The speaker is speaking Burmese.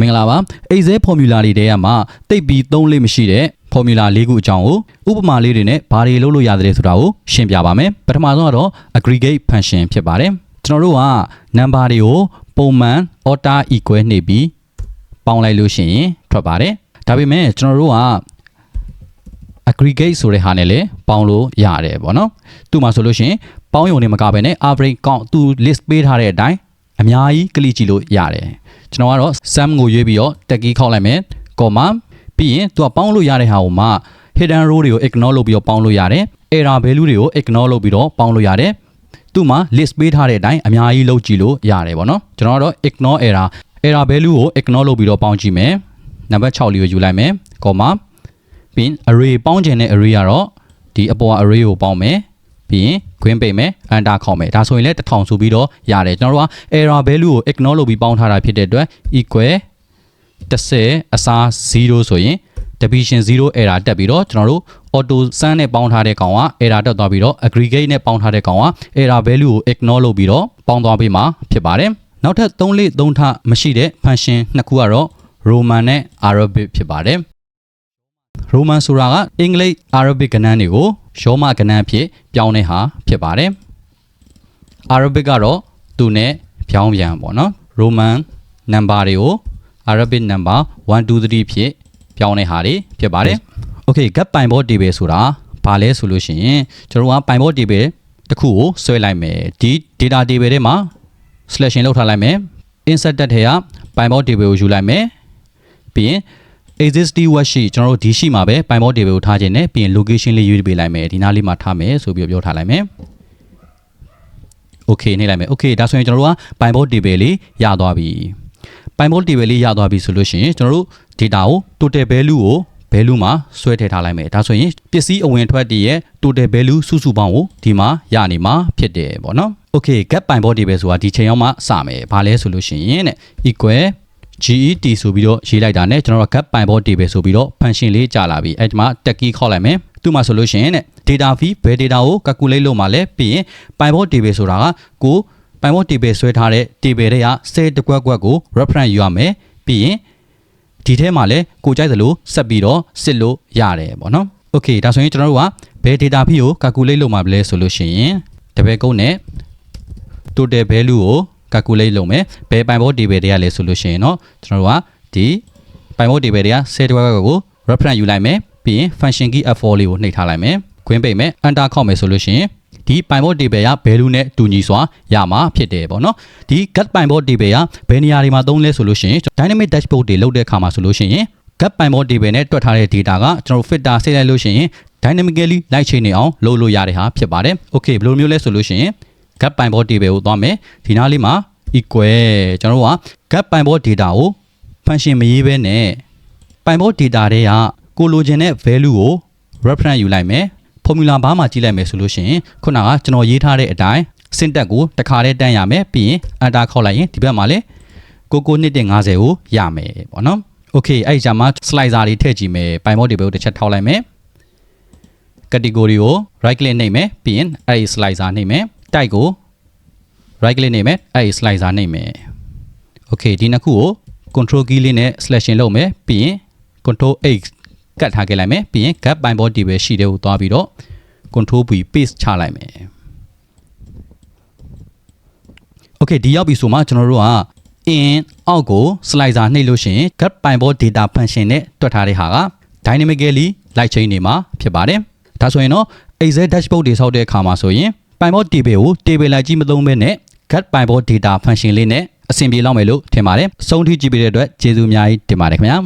မင်္ဂလာပါ Excel formula တွေထဲမှာတိတ်ပြီးသုံးလေးမရှိတဲ့ formula ၄ခုအကြောင်းကိုဥပမာလေးတွေနဲ့ဘာတွေလုပ်လို့ရသလဲဆိုတာကိုရှင်းပြပါမယ်ပထမဆုံးကတော့ aggregate function ဖြစ်ပါတယ်ကျွန်တော်တို့က number တွေကိုပုံမှန် order equal နှိပ်ပြီးပေါင်းလိုက်လို့ရှိရင်ထွက်ပါတယ်ဒါပေမဲ့ကျွန်တော်တို့က aggregate ဆိုတဲ့ဟာနဲ့လည်းပေါင်းလို့ရတယ်ပေါ့နော်သူ့မှာဆိုလို့ရှိရင်ပေါင်းရုံနဲ့မကဘဲနဲ့ average count သူ list ပေးထားတဲ့အတိုင်းအများကြီးကလစ်ကြည့်လို့ရတယ်ကျွန်တော်ကတော့ sum ကိုရွေးပြီးတော့တက်ကြီးခောက်လိုက်မယ် comma ပြီးရင်သူကပေါင်းလို့ရတဲ့ဟာကိုမှ hidden row တွေကို ignore လုပ်ပြီးတော့ပေါင်းလို့ရတယ် error value တွေကို ignore လုပ်ပြီးတော့ပေါင်းလို့ရတယ်သူ့မှာ list ပေးထားတဲ့အတိုင်းအများကြီးလုပ်ကြည့်လို့ရတယ်ပေါ့နော်ကျွန်တော်ကတော့ ignore error value ကို ignore လုပ်ပြီးတော့ပေါင်းကြည့်မယ်နံပါတ်6လေးကိုယူလိုက်မယ် comma ပြီးရင် array ပေါင်းခြင်းတဲ့ array ကတော့ဒီအပေါ် array ကိုပေါင်းမယ်ပြီးရင် green ပိတ်မယ် enter ခေါက်မယ်ဒါဆိုရင်လည်း1000ဆိုပြီးတော့ရတယ်ကျွန်တော်တို့က error value ကို ignore လုပ်ပြီးပေါင်းထားတာဖြစ်တဲ့အတွက် equal 10အစား0ဆိုရင် division 0 error တက်ပြီးတော့ကျွန်တော်တို့ auto sum နဲ့ပေါင်းထားတဲ့ကောင်က error တက်သွားပြီးတော့ aggregate နဲ့ပေါင်းထားတဲ့ကောင်က error value ကို ignore လုပ်ပြီးတော့ပေါင်းသွားပေးမှာဖြစ်ပါတယ်နောက်ထပ်3လေး3ထမရှိတဲ့ function နှစ်ခုကတော့ roman နဲ့ arabic ဖြစ်ပါတယ်roman ဆိုတာကအင်္ဂလိပ် arabic ကဏ္ဍတွေကိုရောမကဏ္ဍအဖြစ်ပြောင်းတဲ့ဟာဖြစ်ပါတယ် arabic ကတော့သူနဲ့ပြောင်းပြန်ပေါ့နော် roman number တွေကို arabic number 1 2 3ဖြစ်ပြောင်းတဲ့ဟာတွေဖြစ်ပါတယ် okay get pinboard table ဆိုတာဘာလဲဆိုလို့ရှိရင်ကျွန်တော်က pinboard table တစ်ခုကိုဆွဲလိုက်မယ်ဒီ data table ထဲမှာ selection လုပ်ထားလိုက်မယ် insert တက်ထဲက pinboard table ကိုယူလိုက်မယ်ပြီးရင် existing worksheet ကျွန်တော်တို့ဒီရှိမှာပဲ pinboard table ကိုထားခြင်းနဲ့ပြီးရင် location လေးရွေးပေးလိုက်မယ်ဒီနားလေးမှာထားမယ်ဆိုပြီးပြောထားလိုက်မယ် okay နှိပ်လိုက်မယ် okay ဒါဆိုရင်ကျွန်တော်တို့က pinboard table လေးရသွားပြီ pinboard table လေးရသွားပြီဆိုလို့ရှိရင်ကျွန်တော်တို့ data ကို total value ကို value မှာဆွဲထည့်ထားလိုက်မယ်ဒါဆိုရင်ပစ္စည်းအဝင်ထွက်တည်းရဲ့ total value စုစုပေါင်းကိုဒီမှာရနေမှာဖြစ်တယ်ပေါ့နော် okay get pinboard table ဆိုတာဒီချိန်ရောက်မှစမယ်ဘာလဲဆိုလို့ရှိရင်တဲ့ equal get ဆိုပြီးတော့ရေးလိုက်တာနဲ့ကျွန်တော်တို့ get pinboard table ဆိုပြီးတော့ function လေးကြာလာပြီအဲ့ဒီမှာ tag key ခေါက်လိုက်မယ်သူ့မှာဆိုလို့ရှိရင်တဲ့ data fee ဘယ် data ကို calculate လုပ်မှာလဲပြီးရင် pinboard table ဆိုတာကကို pinboard table ဆွဲထားတဲ့ table တွေက cell တစ်ကွက်ကွက်ကို reference ယူရမယ်ပြီးရင်ဒီထဲမှာလဲကိုကြိုက်သလိုဆက်ပြီးတော့စစ်လို့ရတယ်ပေါ့နော် okay ဒါဆိုရင်ကျွန်တော်တို့ကဘယ် data fee ကို calculate လုပ်မှာလဲဆိုလို့ရှိရင် double quote နဲ့ total value ကိုcalculate လုပ်မယ်ဘယ် pinboard table တွေကလဲဆိုလို့ရှိရင်เนาะကျွန်တော်တို့ကဒီ pinboard table တွေက set တစ်ခွက်ကို reference ယူလိုက်မယ်ပြီးရင် function key F4 လေးကိုနှိပ်ထားလိုက်မယ်ခွင်းပိတ်မယ် enter ခောက်မယ်ဆိုလို့ရှိရင်ဒီ pinboard table ရ value နဲ့တူညီစွာရမှာဖြစ်တယ်ပေါ့เนาะဒီ get pinboard table ရဘယ်နေရာတွေမှာသုံးလဲဆိုလို့ရှိရင် dynamic dashboard တွေလုပ်တဲ့အခါမှာဆိုလို့ရှိရင် get pinboard table နဲ့တွက်ထားတဲ့ data ကကျွန်တော်တို့ filter ဆက်လိုက်လို့ရှိရင် dynamically လိုက်ချိန်နေအောင်လုပ်လို့ရတဲ့ဟာဖြစ်ပါတယ် okay ဘယ်လိုမျိုးလဲဆိုလို့ရှိရင် get pinboard table ကိုသွားမယ်ဒီနားလေးမှာ equal ကျွန်တော်တို့က get pinboard data ကို function မရေးဘဲနဲ့ pinboard data တွေကကိုလိုချင်တဲ့ value ကို reference ယူလိုက်မယ် formula bar မှာကြည့်လိုက်မယ်ဆိုလို့ရှိရင်ခုနကကျွန်တော်ရေးထားတဲ့အတိုင်း syntax ကိုတစ်ခါတည်းတန်းရမယ်ပြီးရင် enter ခောက်လိုက်ရင်ဒီဘက်မှာလည်း9950ကိုရမယ်ပေါ့နော် okay အဲ့ဒီကြမှာ slicer တွေထည့်ကြည့်မယ် pinboard table ကိုတစ်ချက်ထောက်လိုက်မယ် category ကို right click နှိပ်မယ်ပြီးရင်အဲ့ဒီ slicer နှိပ်မယ် type ကို right click နှိပ်မယ်အဲ့ဒီ slicer နှိပ်မယ် okay ဒီနှစ်ခုကို control key လေးနဲ့ selection လုပ်မယ်ပြီးရင် control X ကတ်ထားခဲ့လိုက်မယ်ပြီးရင် get pinboard table ရှိတဲ့ကိုသွားပြီးတော့ control V paste ချလိုက်မယ် okay ဒီရောက်ပြီဆိုမှကျွန်တော်တို့က in အောက်ကို slicer နှိပ်လို့ရှိရင် get pinboard data function နဲ့တွက်ထားတဲ့ဟာက dynamically လိုက်ချိန်နေမှာဖြစ်ပါတယ်ဒါဆိုရင်တော့ Excel dashboard တွေဆောက်တဲ့အခါမှာဆိုရင် pinboard table ကို table လိုက်ကြီးမသုံးဘဲနဲ့ get pinboard data function လေးနဲ့အဆင်ပြေလောက်မယ်လို့ထင်ပါတယ်ဆုံးထိကြည့်ပေးတဲ့အတွက်ကျေးဇူးအများကြီးတင်ပါတယ်ခင်ဗျာ